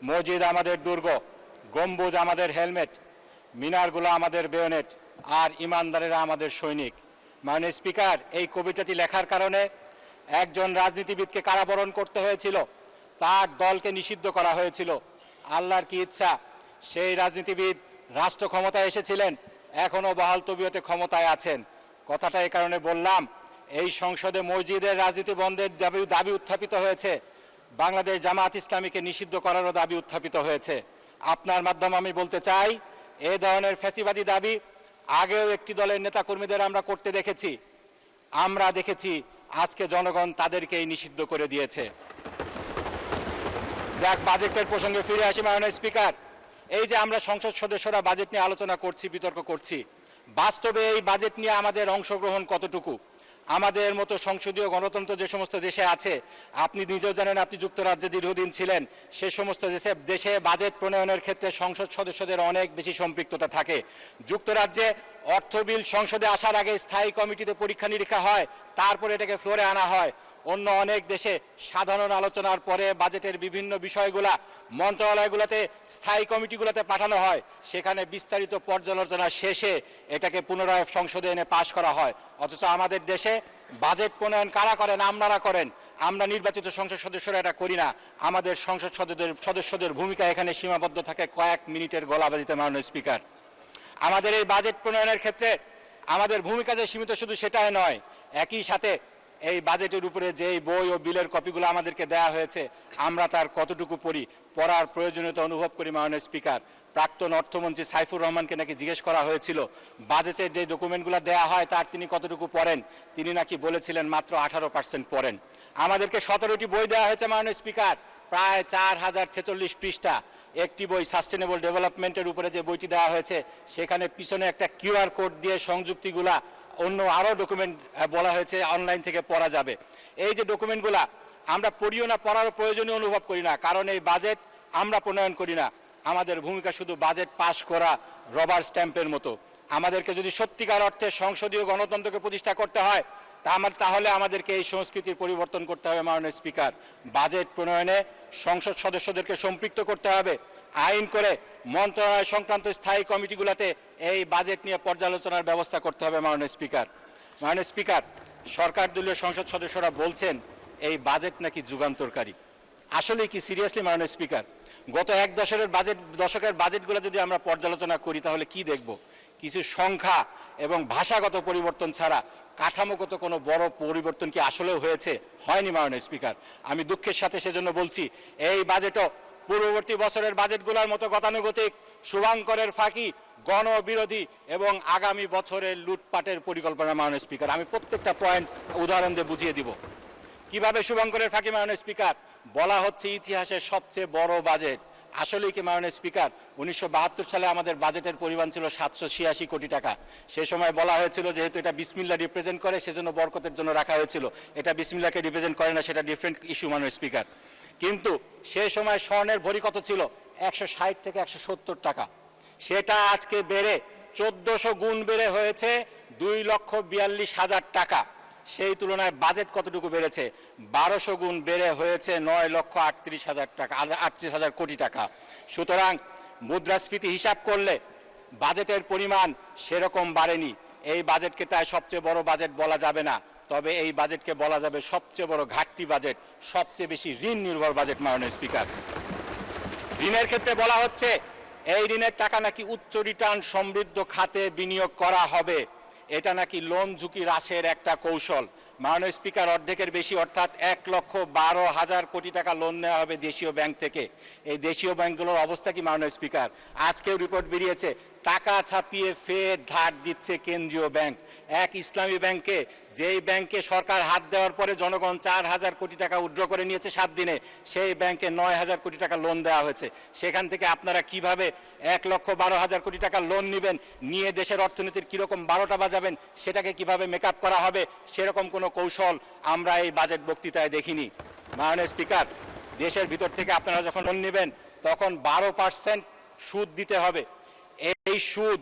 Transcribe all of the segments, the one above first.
মসজিদ আমাদের দুর্গ, গম্বুজ আমাদের হেলমেট, মিনারগুলো আমাদের বেয়োনেট, আর ইমানদারেরা আমাদের সৈনিক। মাননীয় স্পিকার, এই কবিতাটি লেখার কারণে একজন রাজনীতিবিদকে কারাবরণ করতে হয়েছিল, তার দলকে নিষিদ্ধ করা হয়েছিল। আল্লাহর কি ইচ্ছা, সেই রাজনীতিবিদ রাষ্ট্র ক্ষমতায় এসেছিলেন, এখনও বহাল তবিয়তে ক্ষমতায় আছেন। কথাটা এই কারণে বললাম, এই সংসদে মসজিদের রাজনীতি বন্ধের দাবি উত্থাপিত হয়েছে, বাংলাদেশ জামাত ইসলামীকে নিষিদ্ধ করারও দাবি উত্থাপিত হয়েছে। আপনার মাধ্যমে আমি বলতে চাই, এই ধরনের ফ্যাসিবাদী দাবি আগেও একটি দলের নেতাকর্মীদের আমরা করতে দেখেছি। আমরা দেখেছি আজকে জনগণ তাদেরকেই নিষিদ্ধ করে দিয়েছে। যাক, বাজেটের প্রসঙ্গে ফিরে আসি। মাননীয় স্পিকার, এই যে আমরা সংসদ সদস্যরা বাজেট নিয়ে আলোচনা করছি, বিতর্ক করছি, বাস্তবে এই বাজেট নিয়ে আমাদের অংশগ্রহণ কতটুকু? আমাদের মতো সংসদীয় গণতন্ত্র যে সমস্ত দেশে আছে, আপনি নিজেও জানেন, আপনি যুক্তরাজ্যে দীর্ঘদিন ছিলেন, সে সমস্ত দেশে বাজেট প্রণয়নের ক্ষেত্রে সংসদ সদস্যদের অনেক বেশি সম্পৃক্ততা থাকে। যুক্তরাজ্যে অর্থ বিল সংসদে আসার আগে স্থায়ী কমিটিতে পরীক্ষা নিরীক্ষা হয়, তারপরে এটাকে ফ্লোরে আনা হয়। অন্য অনেক দেশে সাধারণ আলোচনার পরে বাজেটের বিভিন্ন বিষয়গুলা মন্ত্রণালয়গুলোতে, স্থায়ী কমিটিগুলোতে পাঠানো হয়, সেখানে বিস্তারিত পর্যালোচনা শেষে এটাকে পুনরায় সংসদে এনে পাশ করা হয়। অথচ আমাদের দেশে বাজেট প্রণয়ন কারা করেন? আপনারা করেন। আমরা নির্বাচিত সংসদ সদস্যরা এটা করি না। আমাদের সংসদ সদস্যদের ভূমিকা এখানে সীমাবদ্ধ থাকে কয়েক মিনিটের গলাবাজিতে। মাননীয় স্পিকার, আমাদের এই বাজেট প্রণয়নের ক্ষেত্রে আমাদের ভূমিকা যে সীমিত শুধু সেটাই নয়, একই সাথে এই বাজেটের উপরে যেই বই ও বিলের কপিগুলো আমাদেরকে দেয়া হয়েছে, আমরা তার কতটুকু পড়ার প্রয়োজনীয়তা অনুভব করি। মাননীয় স্পিকার, প্রাক্তন অর্থমন্ত্রী সাইফুর রহমানকে নাকি জিজ্ঞেস করা হয়েছিল বাজেটের যে ডকুমেন্টগুলো দেয়া হয় তার তিনি কতটুকু পড়েন, তিনি নাকি বলেছিলেন মাত্র 18% পড়েন। আমাদেরকে 17টি বই দেওয়া হয়েছে। মাননীয় স্পিকার, প্রায় 4046 পৃষ্ঠা। একটি বই সাস্টেনেবল ডেভেলপমেন্টের উপরে যে বইটি দেওয়া হয়েছে, সেখানে পিছনে একটা QR কোড দিয়ে সংযুক্তিগুলা অন্য আরও ডকুমেন্ট বলা হয়েছে অনলাইন থেকে পড়া যাবে। এই যে ডকুমেন্টগুলা আমরা পড়িও না, পড়ারও প্রয়োজনীয় অনুভব করি না, কারণ এই বাজেট আমরা প্রণয়ন করি না। আমাদের ভূমিকা শুধু বাজেট পাশ করা, রবার স্ট্যাম্পের মতো। আমাদেরকে যদি সত্যিকার অর্থে সংসদীয় গণতন্ত্রকে প্রতিষ্ঠা করতে হয়, তাহলে আমাদেরকে এই সংস্কৃতির পরিবর্তন করতে হবে। মাননীয় স্পিকার, বাজেট প্রণয়নে সংসদ সদস্যদেরকে সম্পৃক্ত করতে হবে। আইন করে মন্ত্রণালয় সংক্রান্ত স্থায়ী কমিটিগুলোতে এই বাজেট নিয়ে পর্যালোচনার ব্যবস্থা করতে হবে। মাননীয় স্পিকার, সরকার দলীয় সংসদ সদস্যরা বলছেন এই বাজেট নাকি যুগান্তরকারী। আসলে কি সিরিয়াসলি? মাননীয় স্পিকার, গত এক দশকের বাজেটগুলো যদি আমরা পর্যালোচনা করি, তাহলে কি দেখব? কিছু সংখ্যা এবং ভাষাগত পরিবর্তন ছাড়া কাঠামোগত কোনো বড় পরিবর্তন কি আসলেও হয়েছে? হয়নি। মাননীয় স্পিকার, আমি দুঃখের সাথে সেজন্য বলছি, এই বাজেটও পূর্ববর্তী বছরের বাজেটগুলোর মতো গতানুগতিক, শুভঙ্করের ফাঁকি, গণবিরোধী এবং আগামী বছরের লুটপাটের পরিকল্পনা। মাননীয় স্পিকার, আমি প্রত্যেকটা পয়েন্ট উদাহরণ দিয়ে বুঝিয়ে দিব কিভাবে শুভঙ্করের ফাঁকি। মাননীয় স্পিকার, বলা হচ্ছে ইতিহাসের সবচেয়ে বড় বাজেট। আসলেই কি? মাননীয় স্পিকার, 1972 সালে আমাদের বাজেটের পরিমাণ ছিল 786 কোটি টাকা। সে সময় বলা হয়েছিল যেহেতু এটা বিসমিল্লাহ রিপ্রেজেন্ট করে, সেজন্য বরকতের জন্য রাখা হয়েছিল। এটা বিসমিল্লাহকে রিপ্রেজেন্ট করে না, সেটা ডিফারেন্ট ইস্যু। মাননীয় স্পিকার, কিন্তু সে সময় স্বর্ণের ভরি কত ছিল? 160 থেকে 170 টাকা। সেটা আজকে বেড়ে 1400 গুণ বেড়ে হয়েছে 2,42,000 টাকা। সেই তুলনায় বাজেট কতটুকু বেড়েছে? 1200 গুণ বেড়ে হয়েছে 9,38,000 টাকা, 38,000 কোটি টাকা। সুতরাং মুদ্রাস্ফীতি হিসাব করলে বাজেটের পরিমাণ সেরকম বাড়েনি। এই বাজেটকে তাই সবচেয়ে বড় বাজেট বলা যাবে না, তবে এই বাজেটকে বলা যাবে সবচেয়ে বড় ঘাটতি বাজেট, সবচেয়ে বেশি ঋণ নির্ভর বাজেট। মাননীয় স্পিকার, ঋণের ক্ষেত্রে বলা হচ্ছে এই ঋণের টাকা নাকি উচ্চ রিটার্ন সমৃদ্ধ খাতে বিনিয়োগ করা হবে। এটা নাকি লোন ঝুঁকি হ্রাসের একটা কৌশল। মাননীয় স্পিকার, অর্ধেকের বেশি অর্থাৎ 1,12,000 কোটি টাকা লোন নেওয়া হবে দেশীয় ব্যাংক থেকে। এই দেশীয় ব্যাংকগুলোর অবস্থা কি? মাননীয় স্পিকার, আজকেও রিপোর্ট বেরিয়েছে, টাকা ছাপিয়ে ফের ধার দিচ্ছে কেন্দ্রীয় ব্যাংক। এক ইসলামী ব্যাংকে, যেই ব্যাংকে সরকার হাত দেওয়ার পরে জনগণ 4,000 কোটি টাকা উইথড্র করে নিয়েছে 7 দিনে, সেই ব্যাংকে 9,000 কোটি টাকা লোন দেওয়া হয়েছে। সেখান থেকে আপনারা কিভাবে 1,12,000 কোটি টাকা লোন নেবেন, নিয়ে দেশের অর্থনীতির কিরকম 12টা বাজাবেন, সেটাকে কিভাবে মেকআপ করা হবে, সেরকম কোনো কৌশল আমরা এই বাজেট বক্তৃতায় দেখিনি। মাননীয় স্পিকার, দেশের ভিতর থেকে আপনারা যখন লোন নেবেন তখন 12% সুদ দিতে হবে। এই সুদ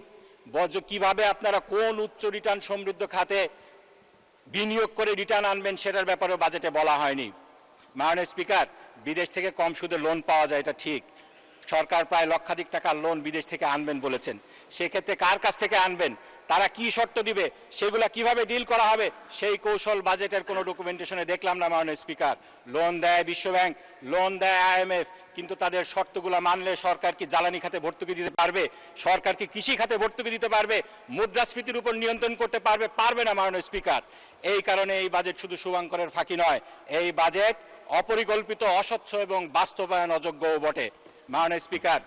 কিভাবে আপনারা কোন উচ্চ রিটার্ন সমৃদ্ধ খাতে বিনিয়োগ করে রিটার্ন আনবেন, সেটার ব্যাপারেও বাজেটে বলা হয়নি। মাননীয় স্পিকার, বিদেশ থেকে কম সুদে লোন পাওয়া যায়, এটা ঠিক। সরকার প্রায় লক্ষাধিক টাকার লোন বিদেশ থেকে আনবেন বলেছেন। সেক্ষেত্রে কার কাছ থেকে আনবেন, তারা কি শর্ত দিবে, সেগুলা কিভাবে ডিল করা হবে, সেই কৌশল বাজেটের কোনো ডকুমেন্টেশনে দেখলাম না মাননীয় স্পিকার। লোন দেয় বিশ্বব্যাংক, লোন দেয় IMF, কিন্তু তাদের শর্তগুলো মানলে সরকার কি জ্বালানি খাতে ভর্তুকি দিতে পারবে, সরকার কি কৃষি খাতে ভর্তুকি দিতে পারবে, মুদ্রাস্ফীতির উপর নিয়ন্ত্রণ করতে পারবে? পারবে না মাননীয় স্পিকার। এই কারণে এই বাজেট শুধু শুভঙ্করের ফাঁকি নয়, এই বাজেট অপরিকল্পিত, অস্বচ্ছ এবং বাস্তবায়ন অযোগ্যও বটে। মাননীয় স্পিকার,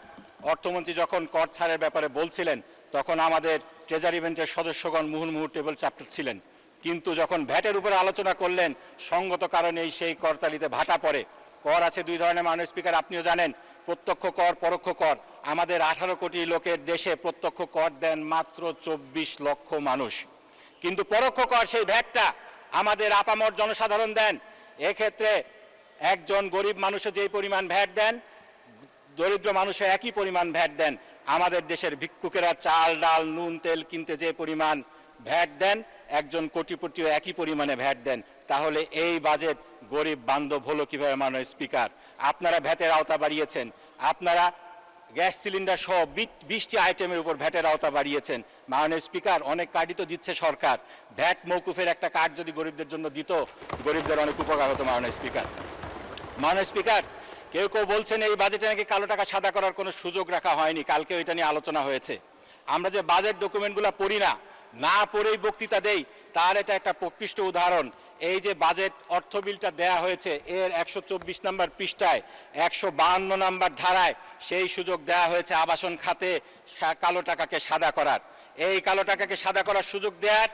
অর্থমন্ত্রী যখন কর ছাড়ের ব্যাপারে বলছিলেন তখন আমাদের ট্রেজারি বেঞ্চের সদস্যগণ মুহুর্মুহু টেবিল চাপছিলেন, কিন্তু যখন ভ্যাটের উপরে আলোচনা করলেন সঙ্গত কারণেই সেই করতালিতে ভাটা পড়ে। কর আছে দুই ধরনের মাননীয় স্পিকার, আপনিও জানেন, প্রত্যক্ষ কর, পরোক্ষ কর। আমাদের 18 কোটি লোকের দেশে প্রত্যক্ষ কর দেন মাত্র 24 লক্ষ মানুষ, কিন্তু পরোক্ষ কর সেই ভ্যাটটা আমাদের আপামর জনসাধারণ দেন। এক্ষেত্রে একজন গরিব মানুষও যেই পরিমাণ ভ্যাট দেন, দরিদ্র মানুষও একই পরিমাণ ভ্যাট দেন। আমাদের দেশের ভিক্ষুকেরা চাল ডাল নুন তেল কিনতে যে পরিমাণ ভ্যাট দেন, একজন কোটিপতিও একই পরিমাণে ভ্যাট দেন। তাহলে এই বাজেট গরিব বান্ধব হলো কিভাবে মাননীয় স্পিকার? আপনারা ভ্যাটের আওতা বাড়িয়েছেন, আপনারা গ্যাস সিলিন্ডার সহ 20টি আইটেমের উপর ভ্যাটের আওতা বাড়িয়েছেন। মাননীয় স্পিকার, অনেক কার্ডই তো দিচ্ছে সরকার, ভ্যাট মৌকুফের একটা কার্ড যদি গরিবদের জন্য দিত, গরিবদের অনেক উপকার হতো মাননীয় স্পিকার। মাননীয় স্পিকার, কেউ কেউ বলছেন এই বাজেটে নাকি কালো টাকা সাদা করার কোনো সুযোগ রাখা হয়নি, কালকে এটা নিয়ে আলোচনা হয়েছে। আমরা যে বাজেট ডকুমেন্টগুলো পড়ি না পড়েই বক্তৃতা দেই, তার এটা একটা প্রকৃষ্ট উদাহরণ। এই যে বাজেট অর্থ বিলটা দেয়া হয়েছে, এর 124 নম্বর পৃষ্ঠায় 152 নম্বর ধারায় সেই সুযোগ দেয়া হয়েছে আবাসন খাতে কালো টাকাকে সাদা করার। এই কালো টাকাকে সাদা করার সুযোগ দেওয়ার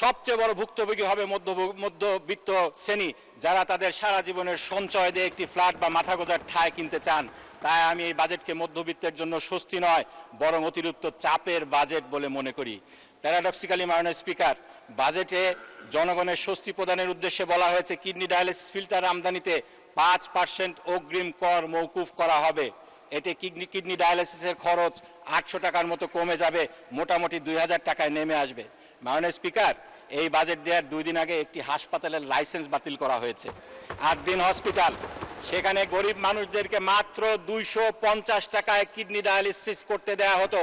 সবচেয়ে বড় ভুক্তভোগী হবে মধ্যবিত্ত শ্রেণী, যারা তাদের সারা জীবনের সঞ্চয় দিয়ে একটি ফ্ল্যাট বা মাথা গোজার ঠাঁই কিনতে চান। তাই আমি এই বাজেটকে মধ্যবিত্তের জন্য স্বস্তি নয়, বরং অতিরিক্ত চাপের বাজেট বলে মনে করি। প্যারাডক্সিক্যালি মাননীয় স্পিকার, বাজেটে জনগণের স্বস্তি প্রদানের উদ্দেশ্যে বলা হয়েছে কিডনি ডায়ালিসিস ফিল্টার আমদানিতে 5% অগ্রিম কর মৌকুফ করা হবে। এতে কিডনি ডায়ালিসিসের খরচ 800 টাকার মতো কমে যাবে, মোটামুটি 2000 টাকায় নেমে আসবে। মাননীয় স্পিকার, এই বাজেট দেওয়ার 2 দিন আগে একটি হাসপাতালের লাইসেন্স বাতিল করা হয়েছে, 8 দিন হসপিটাল। সেখানে গরিব মানুষদেরকে মাত্র 250 টাকায় কিডনি ডায়ালিসিস করতে দেয়া হতো।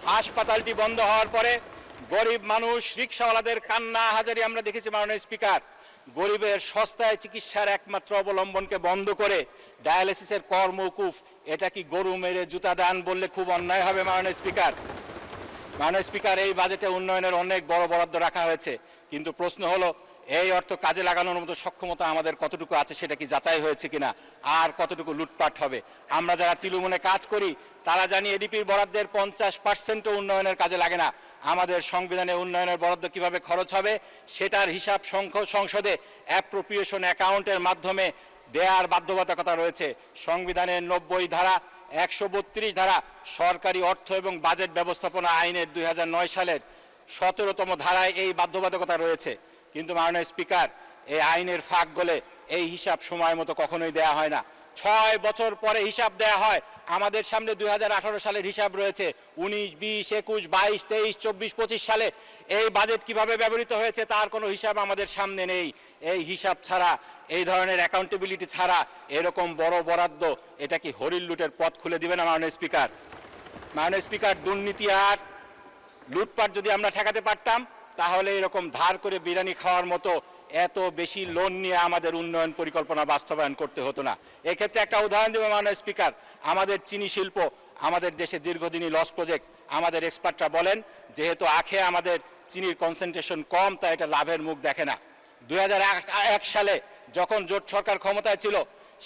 হাসপাতালটি বন্ধ হওয়ার পরে গরিব মানুষ, রিক্সাওয়ালাদের কান্না হাজারি আমরা দেখেছি মাননীয় স্পিকার। গরিবের সস্তায় চিকিৎসার একমাত্র অবলম্বনকে বন্ধ করে ডায়ালিসিসের কর মৌকুফ, এটা কি গরু মেরে জুতা দান বললে খুব অন্যায় হবে মাননীয় স্পিকার। মাননীয় স্পিকার, এই বাজেটে উন্নয়নের অনেক বড় বরাদ্দ রাখা হয়েছে, কিন্তু প্রশ্ন হলো এই অর্থ কাজে লাগানোর মতো সক্ষমতা আমাদের কতটুকু আছে, সেটা কি যাচাই হয়েছে কিনা, আর কতটুকু লুটপাট হবে। আমরা যারা তৃণমূলে কাজ করি তারা জানি এডিপির বরাদ্দের 50%ও উন্নয়নের কাজে লাগে না। আমাদের সংবিধানে উন্নয়নের বরাদ্দ কিভাবে খরচ হবে সেটার হিসাব সংসদে অ্যাপ্রোপ্রিয়েশন অ্যাকাউন্টের মাধ্যমে দেয়ার বাধ্যবাধকতা রয়েছে। সংবিধানের 90 ধারা, 132 ধারা, সরকারি অর্থ এবং বাজেট ব্যবস্থাপনা আইনের 2009 সালের 17তম ধারায় এই বাধ্যবাধকতা রয়েছে। কিন্তু মাননীয় স্পিকার, এই আইনের ফাঁক গলে এই হিসাব সময় মতো কখনোই দেয়া হয় না। 6 বছর পরে হিসাব দেয়া হয়। আমাদের সামনে 2018 সালের হিসাব রয়েছে, 19, 20, 21, 22, 23, 24, 25 সালে এই বাজেট কিভাবে ব্যবহৃত হয়েছে তার কোনো হিসাব আমাদের সামনে নেই। এই হিসাব ছাড়া, এই ধরনের অ্যাকাউন্টেবিলিটি ছাড়া এরকম বড় বরাদ্দ, এটা কি হরিণ লুটের পথ খুলে দিবে না মাননীয় স্পিকার? মাননীয় স্পিকার, দুর্নীতি আর লুটপাট যদি আমরা ঠেকাতে পারতাম তাহলে এরকম ধার করে বিরিয়ানি খাওয়ার মতো এত বেশি লোন নিয়ে আমাদের উন্নয়ন পরিকল্পনা বাস্তবায়ন করতে হতো না। এক্ষেত্রে একটা উদাহরণ দেব মাননীয় স্পিকার, আমাদের চিনি শিল্প আমাদের দেশে দীর্ঘদিনই লস প্রজেক্ট। আমাদের এক্সপার্টরা বলেন যেহেতু আখে আমাদের চিনির কনসেন্ট্রেশন কম, তাই এটা লাভের মুখ দেখে না। 2001 সালে যখন জোট সরকার ক্ষমতায় ছিল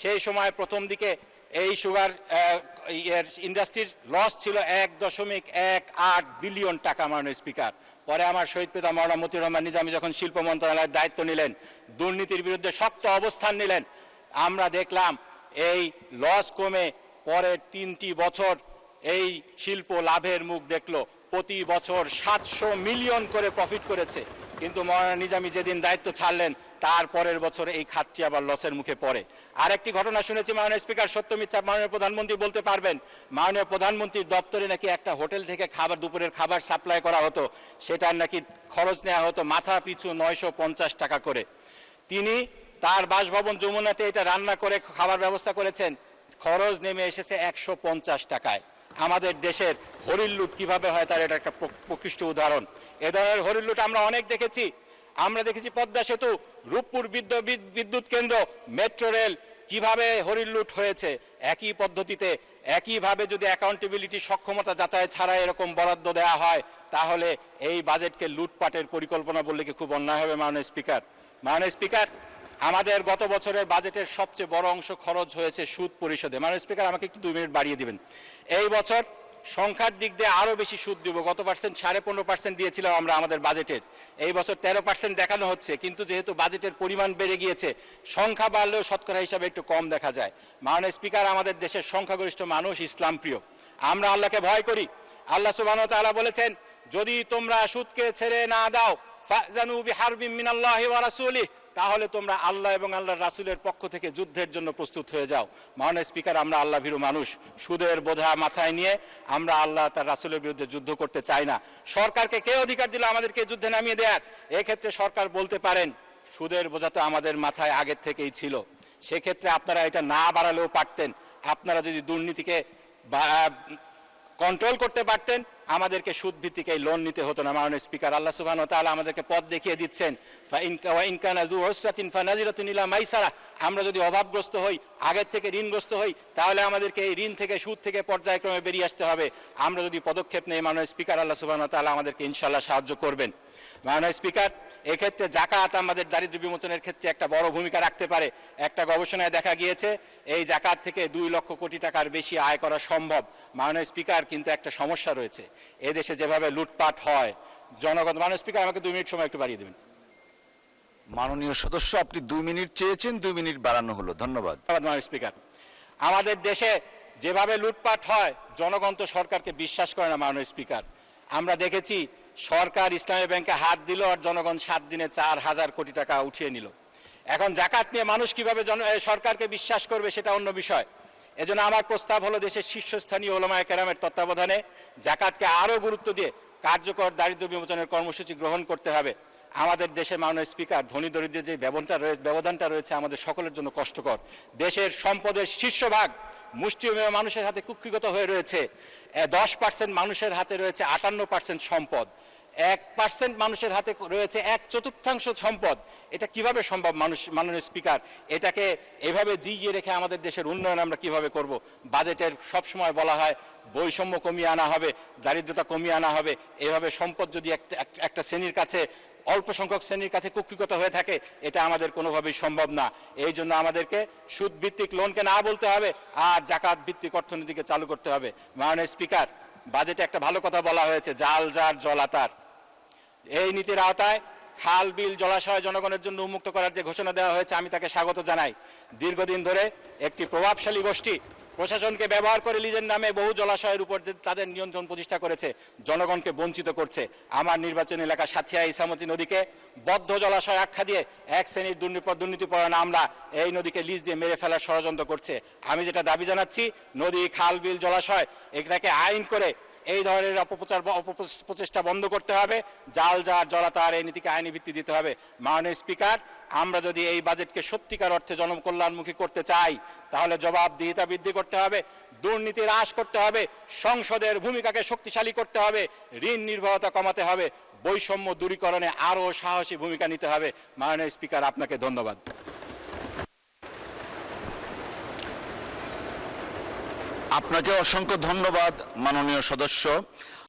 সেই সময় প্রথম দিকে এই সুগার ইন্ডাস্ট্রির লস ছিল 1.18 বিলিয়ন টাকা মাননীয় স্পিকার। পরে আমার শহীদ পিতা মাওলানা মতিউর রহমান নিজামী যখন শিল্প মন্ত্রণালয়ের দায়িত্ব নিলেন, দুর্নীতির বিরুদ্ধে শক্ত অবস্থান নিলেন, আমরা দেখলাম এই লস কমে পরের 3টি বছর এই শিল্প লাভের মুখ দেখলো। প্রতি বছর 700 মিলিয়ন করে প্রফিট করেছে। কিন্তু মাওলানা নিজামী যেদিন দায়িত্ব ছাড়লেন তার পরের বছর এই খাতটি আবার লসের মুখে পড়ে। আরেকটি ঘটনা শুনেছি মাননীয় স্পিকার, সত্য মিথ্যা মাননীয় প্রধানমন্ত্রী বলতে পারবেন। মাননীয় প্রধানমন্ত্রীর দপ্তরে নাকি একটা হোটেল থেকে দুপুরের খাবার সাপ্লাই করা হতো, সেটার নাকি খরচ নেওয়া হতো মাথা পিছু 950 টাকা করে। তিনি তার বাসভবন যমুনাতে এটা রান্না করে খাবার ব্যবস্থা করেছেন। খরচ নেমে এসেছে 150 টাকায়। আমাদের দেশের হরিণ লুট কিভাবে হয় তার এটা একটা প্রকৃষ্ট উদাহরণ। এ ধরনের হরিণ লুট আমরা অনেক দেখেছি। আমরা দেখেছি পদ্মা সেতু, রূপপুর বিদ্যুৎ কেন্দ্র, মেট্রো রেল কিভাবে হরিণ লুট হয়েছে। একই পদ্ধতিতে একইভাবে যদি অ্যাকাউন্টেবিলিটি সক্ষমতা যাচাই ছাড়া এরকম বরাদ্দ দেওয়া হয় তাহলে এই বাজেটকে লুটপাটের পরিকল্পনা বললে কি খুব অন্যায় হবে? মাননীয় স্পিকার, মাননীয় স্পিকার, আমাদের গত বছরের বাজেটের সবচেয়ে বড় অংশ খরচ হয়েছে সুদ পরিশোধে। মাননীয় স্পিকার, আমাকে একটু 2 মিনিট বাড়িয়ে দিবেন। এই বছর সংখ্যার দিক দিয়ে আরো বেশি সুদ দিব। গত 15.5% দিয়েছিলাম আমরা আমাদের বাজেটের, এই বছর 13% দেখানো হচ্ছে। কিন্তু যেহেতু বাজেটের পরিমাণ বেড়ে গিয়েছে, সংখ্যা বাড়লেও শতকরা হিসাবে একটু কম দেখা যায়। মাননীয় স্পিকার, আমাদের দেশের সংখ্যাগরিষ্ঠ মানুষ ইসলাম প্রিয়, আমরা আল্লাহকে ভয় করি। আল্লাহ সুবহানাহু ওয়া তাআলা বলেছেন, যদি তোমরা সুদকে ছেড়ে না দাও ফাজানু বিহারবিম মিনাল্লাহি ওয়া রাসূলিহি, তাহলে তোমরা আল্লাহ এবং আল্লাহর রাসূলের পক্ষ থেকে যুদ্ধের জন্য প্রস্তুত হয়ে যাও। মাননীয় স্পিকার, আমরা আল্লাহ ভীরু মানুষ, সুদের বোঝা মাথায় নিয়ে আমরা আল্লাহ তার রাসূলের বিরুদ্ধে যুদ্ধ করতে চাই না। সরকারকে কে অধিকার দিল আমাদেরকে যুদ্ধে নামিয়ে দেওয়ার? এক্ষেত্রে সরকার বলতে পারেন সুদের বোঝা তো আমাদের মাথায় আগের থেকেই ছিল, সেক্ষেত্রে আপনারা এটা না বাড়ালেও পারতেন। আপনারা যদি দুর্নীতিকে কন্ট্রোল করতে পারতেন আমাদেরকে সুদ ভিত্তিক এই লোন নিতে হতো না। মাননীয় স্পিকার, আল্লাহ সুবহানাহু ওয়া তাআলা আমাদেরকে পথ দেখিয়ে দিচ্ছেন, ইন কানা যু উসরাতিন ফানাজিরাতুন ইলা মাইসারা। আমরা যদি অভাবগ্রস্ত হই, আগের থেকে ঋণগ্রস্ত হই, তাহলে আমাদেরকে এই ঋণ থেকে, সুদ থেকে পর্যায়ক্রমে বেরিয়ে আসতে হবে। আমরা যদি পদক্ষেপ নেই মাননীয় স্পিকার, আল্লাহ সুবহানাহু ওয়া তাআলা আমাদেরকে ইনশাআল্লাহ সাহায্য করবেন। মাননীয় স্পিকার, এক্ষেত্রে জাকাত আমাদের দারিদ্র্য বিমোচনের ক্ষেত্রে একটা বড় ভূমিকা রাখতে পারে। একটা গবেষণায় দেখা গিয়েছে এই জাকাত থেকে 2 লক্ষ কোটি টাকার বেশি আয় করা সম্ভব। মাননীয় স্পিকার, কিন্তু একটা সমস্যা রয়েছে, এদেশে যেভাবে লুটপাট হয় জনগণ। মাননীয় স্পিকার, আমাকে 2 মিনিট সময় একটু বাড়িয়ে দেবেন। মাননীয় সদস্য, আপনি 2 মিনিট চেয়েছেন, 2 মিনিট বাড়ানো হলো। ধন্যবাদ। মাননীয় স্পিকার, আমাদের দেশে যেভাবে লুটপাট হয় জনগণ তো সরকারকে বিশ্বাস করে না। মাননীয় স্পিকার, আমরা দেখেছি সরকার ইসলামী ব্যাংকে হাত দিল আর জনগণ 7 দিনে 4,000 কোটি টাকা উঠিয়ে নিল। এখন জাকাত নিয়ে মানুষ কিভাবে সরকারকে বিশ্বাস করবে সেটা অন্য বিষয়। এজন্য আমার প্রস্তাব হলো দেশের শীর্ষস্থানীয় উলামায়ে কেরামের তত্ত্বাবধানে জাকাতকে আরো গুরুত্ব দিয়ে কার্যকর দারিদ্র্য বিমোচনের কর্মসূচি গ্রহণ করতে হবে। আমাদের দেশে মাননীয় স্পিকার, ধনী দরিদ্রের যে ব্যবধানটা রয়েছে আমাদের সকলের জন্য কষ্টকর। দেশের সম্পদের শীর্ষভাগ মুষ্টিমেয় মানুষের হাতে কুক্ষিগত হয়ে রয়েছে। 10% মানুষের হাতে রয়েছে 58% সম্পদ, 1% মানুষের হাতে রয়েছে 1/4 সম্পদ। এটা কিভাবে সম্ভব? মাননীয় স্পিকার, এটাকে এভাবে জিইয়ে রেখে আমাদের দেশের উন্নয়ন আমরা কিভাবে করব? বাজেটের সবসময় বলা হয় বৈষম্য কমিয়ে আনা হবে, দারিদ্রতা কমিয়ে আনা হবে। এভাবে সম্পদ যদি একটা শ্রেণীর কাছে, অল্প সংখ্যক শ্রেণীর কাছে কুক্ষিগত হয়ে থাকে, এটা আমাদের কোনোভাবেই সম্ভব না। এই জন্য আমাদেরকে সুদ ভিত্তিক লোনকে না বলতে হবে আর জাকাত ভিত্তিক অর্থনীতিকে চালু করতে হবে। মাননীয় স্পিকার, বাজেটে একটা ভালো কথা বলা হয়েছে, জাল যার জল আতার। এই নীতির আওতায় খাল, বিল, জলাশয় জনগণের জন্য উন্মুক্ত করার যে ঘোষণা দেওয়া হয়েছে আমি তাকে স্বাগত জানাই। দীর্ঘদিন ধরে একটি প্রভাবশালী গোষ্ঠী প্রশাসনকে ব্যবহার করে লিজের নামে বহু জলাশয়ের উপর তাদের নিয়ন্ত্রণ প্রতিষ্ঠা করেছে, জনগণকে বঞ্চিত করছে। আমার নির্বাচনী এলাকা সাথিয়া ইসামতি নদীকে বদ্ধ জলাশয় আখ্যা দিয়ে এক শ্রেণীর দুর্নীতিপরায়ণ আমরা এই নদীকে লিজ দিয়ে মেরে ফেলার ষড়যন্ত্র করছে। আমি যেটা দাবি জানাচ্ছি, নদী, খাল, বিল, জলাশয় এটাকে আইন করে এই ধরনের অপপ্রচেষ্টা বন্ধ করতে হবে। জাল যার জলাতার এই নীতিকে আইনি ভিত্তি দিতে হবে। মাননীয় স্পিকার, আমরা যদি এই বাজেটকে সত্যিকার অর্থে জনকল্যাণমুখী করতে চাই তাহলে জবাবদিহিতা বৃদ্ধি করতে হবে, দুর্নীতি হ্রাস করতে হবে, সংসদের ভূমিকাকে শক্তিশালী করতে হবে, ঋণ নির্ভরতা কমাতে হবে, বৈষম্য দূরীকরণে আরো সাহসী ভূমিকা নিতে হবে। মাননীয় স্পিকার, আপনাকে ধন্যবাদ। আপনাকে অসংখ্য ধন্যবাদ মাননীয় সদস্য।